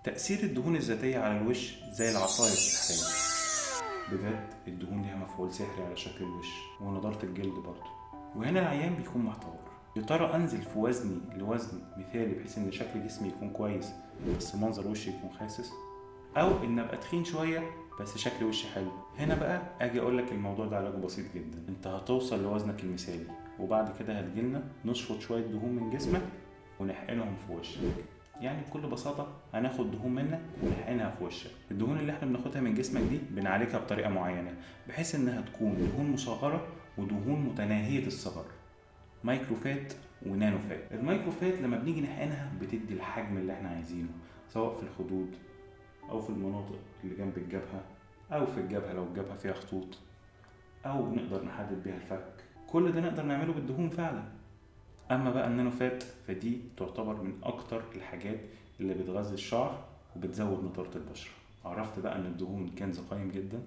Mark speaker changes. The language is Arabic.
Speaker 1: تأثير الدهون الذاتية على الوش زي العصاية السحرية. بجد الدهون ليها مفعول سحري على شكل الوش ونضارة الجلد برضه. وهنا العيان بيكون محتار، يا ترى انزل في وزني لوزن مثالي بحيث ان شكل جسمي يكون كويس بس منظر وشي يكون خاسس، او ان ابقى تخين شويه بس شكل وشي حلو. هنا بقى اجي اقول لك الموضوع ده علاجه بسيط جدا. انت هتوصل لوزنك المثالي وبعد كده هتجيلنا نشفط شويه دهون من جسمك ونحقنهم في وشك. يعني بكل بساطة هناخد دهون منك ونحقنها في وشك. الدهون اللي احنا بناخدها من جسمك دي بنعالجها بطريقة معينة بحيث انها تكون دهون مصغرة ودهون متناهية الصغر، مايكروفات ونانوفات. المايكروفات لما بنيجي نحقنها بتدي الحجم اللي احنا عايزينه، سواء في الخدود او في المناطق اللي جنب الجبهة او في الجبهة لو الجبهة فيها خطوط، او نقدر نحدد بيها الفك. كل ده نقدر نعمله بالدهون فعلا. اما بقى النانوفات فدي تعتبر من اكتر الحاجات اللي بتغذي الشعر وبتزود نضارة البشرة. عرفت بقى ان الدهون كنز قيم جدا.